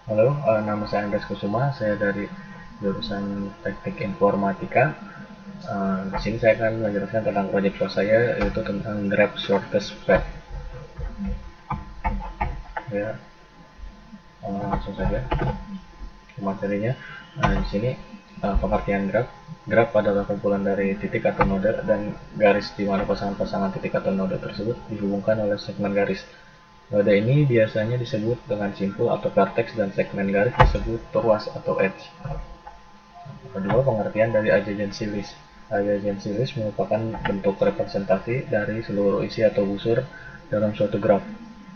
Halo, nama saya Andres Kusuma. Saya dari jurusan Teknik Informatika. Di sini saya akan menjelaskan tentang proyek saya, yaitu tentang Grab Shortest Path. Ya, langsung saja ke materinya. Di sini pengertian Grab. Grab adalah kumpulan dari titik atau node dan garis di mana pasangan-pasangan titik atau node tersebut dihubungkan oleh segmen garis. Node ini biasanya disebut dengan simpul atau vertex dan segmen garis disebut ruas atau edge. Kedua, pengertian dari adjacency list. Adjacency list merupakan bentuk representasi dari seluruh isi atau busur dalam suatu graf.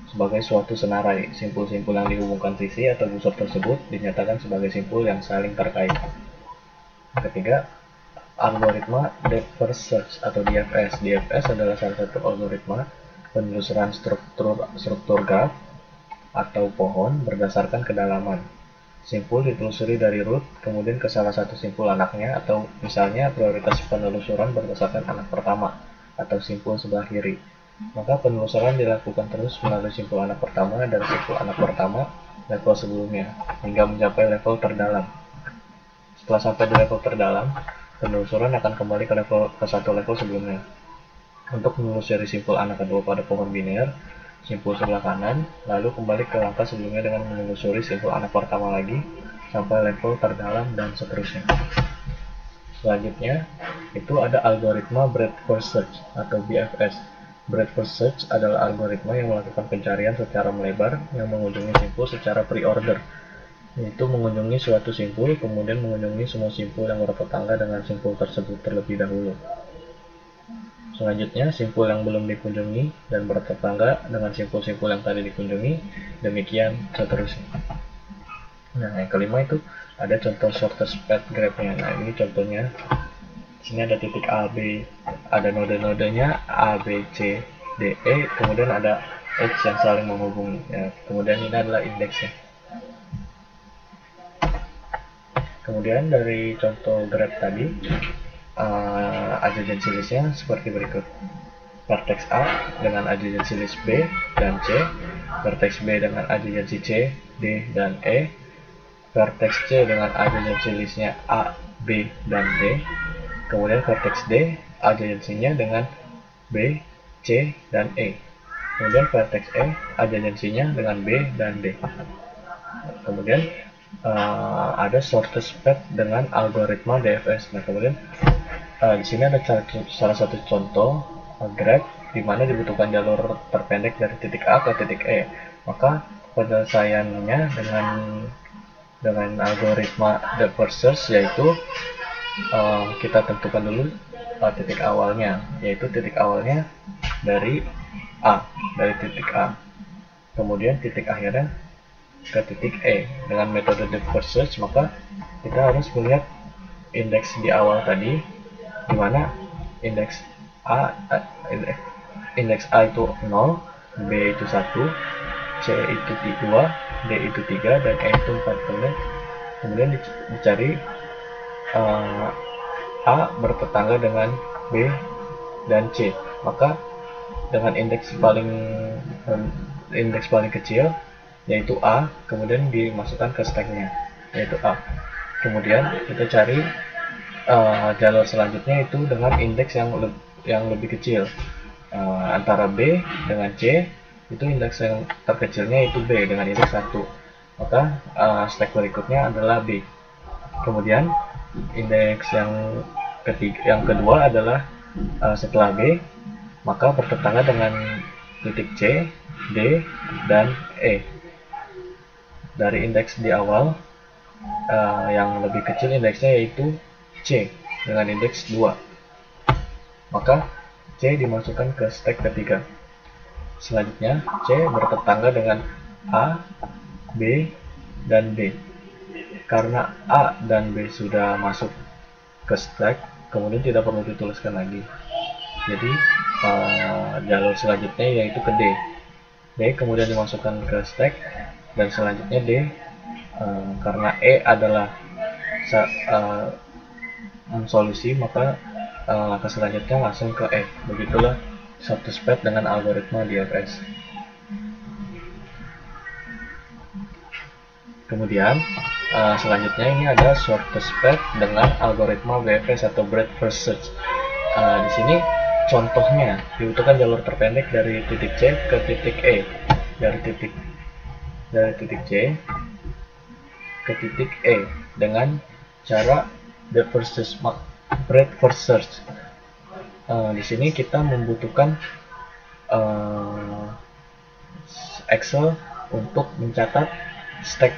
Sebagai suatu senarai, simpul-simpul yang dihubungkan sisi atau busur tersebut dinyatakan sebagai simpul yang saling terkait. Ketiga, algoritma depth first search atau DFS. DFS adalah salah satu algoritma penelusuran struktur graf atau pohon berdasarkan kedalaman. Simpul ditelusuri dari root, kemudian ke salah satu simpul anaknya, atau misalnya prioritas penelusuran berdasarkan anak pertama, atau simpul sebelah kiri. Maka penelusuran dilakukan terus melalui simpul anak pertama dan simpul anak pertama level sebelumnya, hingga mencapai level terdalam. Setelah sampai di level terdalam, penelusuran akan kembali ke satu level sebelumnya. Untuk menelusuri simpul anak kedua pada pohon biner, simpul sebelah kanan, lalu kembali ke langkah sebelumnya dengan menelusuri simpul anak pertama lagi sampai level terdalam dan seterusnya. Selanjutnya, itu ada algoritma breadth first search atau BFS. Breadth first search adalah algoritma yang melakukan pencarian secara melebar yang mengunjungi simpul secara pre-order, yaitu mengunjungi suatu simpul, kemudian mengunjungi semua simpul yang bertetangga dengan simpul tersebut terlebih dahulu. Selanjutnya, simpul yang belum dikunjungi dan bertetangga dengan simpul-simpul yang tadi dikunjungi, demikian seterusnya. Nah, yang kelima itu ada contoh shortest path graph-nya. Nah, ini contohnya. Di sini ada titik A, B, ada node-nodenya A, B, C, D, E, kemudian ada H yang saling menghubungi. Ya, kemudian ini adalah indeksnya. Kemudian dari contoh graph tadi, adjacency list-nya seperti berikut. Vertex A dengan adjacency list B dan C, vertex B dengan adjacency C, D, dan E, vertex C dengan adjacency list-nya A, B, dan D, kemudian vertex D adjacency-nya dengan B, C, dan E, kemudian vertex E adjacency-nya dengan B dan D. Kemudian ada shortest path dengan algoritma DFS. Nah, kemudian di sini ada salah satu contoh graph di mana dibutuhkan jalur terpendek dari titik A ke titik E. Maka penyelesaiannya dengan algoritma depth first search, yaitu kita tentukan dulu titik awalnya, yaitu titik awalnya dari titik A. Kemudian titik akhirnya ke titik E. Dengan metode depth first search, maka kita harus melihat indeks di awal tadi, di mana indeks A itu 0, B itu 1, C itu 2, D itu 3, dan E itu 4. Kemudian dicari A bertetangga dengan B dan C. Maka dengan indeks paling kecil, yaitu A, kemudian dimasukkan ke stacknya, yaitu A. Kemudian kita cari jalur selanjutnya itu dengan indeks yang lebih kecil, antara B dengan C, itu indeks yang terkecilnya itu B dengan indeks 1. Maka stack berikutnya adalah B. Kemudian indeks yang kedua adalah setelah B, maka bertetangga dengan titik C, D, dan E. Dari indeks di awal, yang lebih kecil indeksnya yaitu C dengan indeks 2. Maka C dimasukkan ke stack ketiga. Selanjutnya, C bertetangga dengan A, B, dan D. Karena A dan B sudah masuk ke stack, kemudian tidak perlu dituliskan lagi. Jadi, jalur selanjutnya yaitu ke D. D kemudian dimasukkan ke stack, dan selanjutnya D, karena E adalah solusi, maka langkah selanjutnya langsung ke E. Begitulah shortest path dengan algoritma DFS. Kemudian selanjutnya ini ada shortest path dengan algoritma BFS atau breadth first search. Di sini contohnya dibutuhkan jalur terpendek dari titik C ke titik E, dari titik C ke titik E dengan cara breadth first search. Di sini kita membutuhkan Excel untuk mencatat stack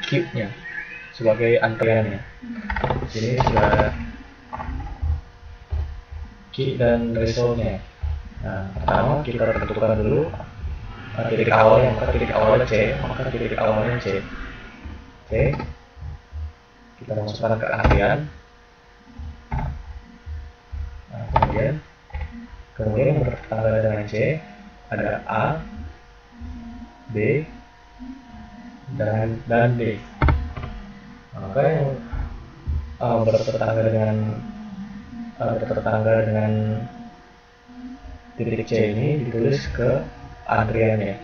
queue-nya sebagai antriannya. Di sini sudah ada key dan result-nya. Nah, pertama kita tentukan dulu titik awalnya, maka titik awalnya C, maka titik awalnya C. Kita masukkan ke antrian. Nah, kemudian yang bertetangga dengan C ada A, B, dan D. Maka yang bertetangga dengan titik C ini ditulis ke antriannya,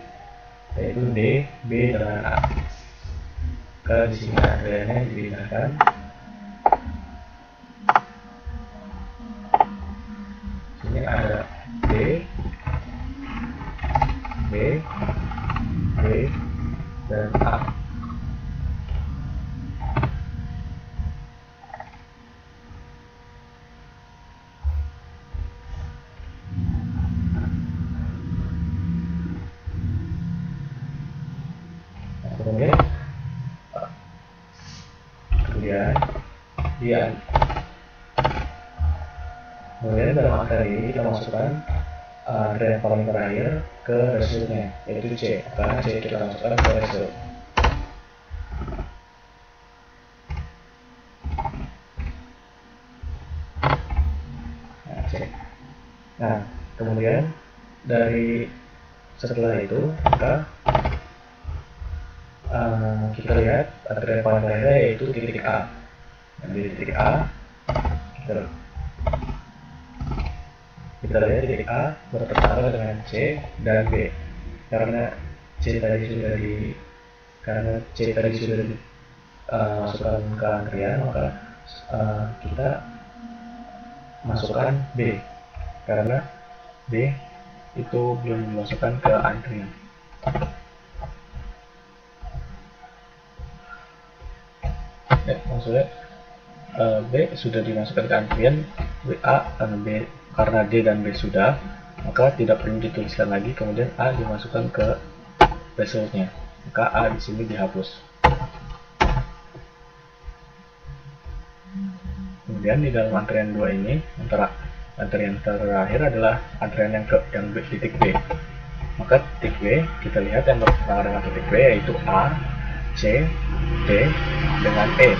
yaitu D, B, dan A. Di sini antriannya dipindahkan. Sini ada D, B, dan A. Kemudian dalam angka ini kita masukkan antrian yang paling terakhir ke resultnya, yaitu C. Karena C kita masukkan ke result. Nah, kemudian setelah itu maka kita lihat antrian paling terakhir yaitu titik A. Dan di titik A kita lihat titik A bertetangga dengan C dan B. Karena C tadi sudah masukkan ke antrian, maka kita masukkan B, karena B itu belum dimasukkan ke antrian. Maksudnya B sudah dimasukkan ke antrian, karena D dan B sudah, maka tidak perlu dituliskan lagi. Kemudian A dimasukkan ke resultnya, maka A di sini dihapus. Kemudian di dalam antrian 2 ini, antrian terakhir adalah antrian yang titik B. Maka titik B, kita lihat yang bertentangan dengan titik B yaitu A, C, D, dengan E.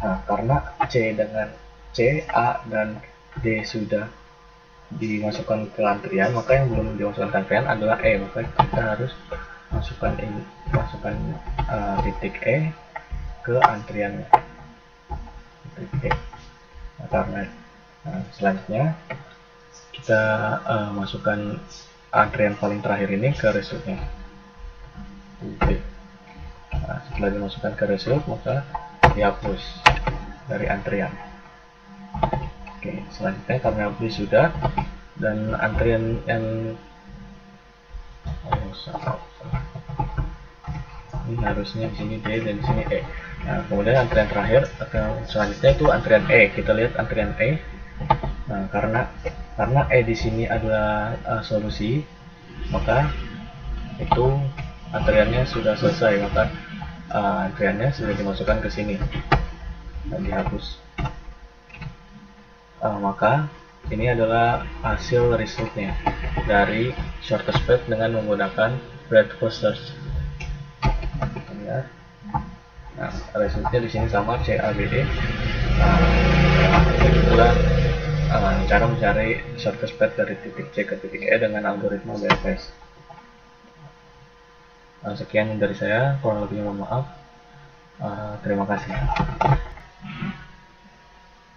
Nah, karena C, A, dan D sudah dimasukkan ke antrian, maka yang belum dimasukkan ke antrian adalah E. Maka kita harus masukkan titik E ke antriannya. Selanjutnya kita masukkan antrian paling terakhir ini ke resultnya. Setelah dimasukkan ke result, maka dihapus dari antrian. Selanjutnya karena B sudah, dan antrian yang ini harusnya di sini D dan di sini E. Nah, kemudian antrian terakhir selanjutnya itu antrian E. Kita lihat antrian E. Nah, karena E di sini adalah solusi, maka itu antriannya sudah selesai, maka antriannya sudah dimasukkan ke sini dan dihapus. Maka ini adalah hasil resultnya dari shortest path dengan menggunakan breadth first search. Nah, resultnya di sini sama CABD. Itulah cara mencari shortest path dari titik C ke titik E dengan algoritma BFS. Sekian dari saya, kurang lebihnya mohon maaf. Terima kasih.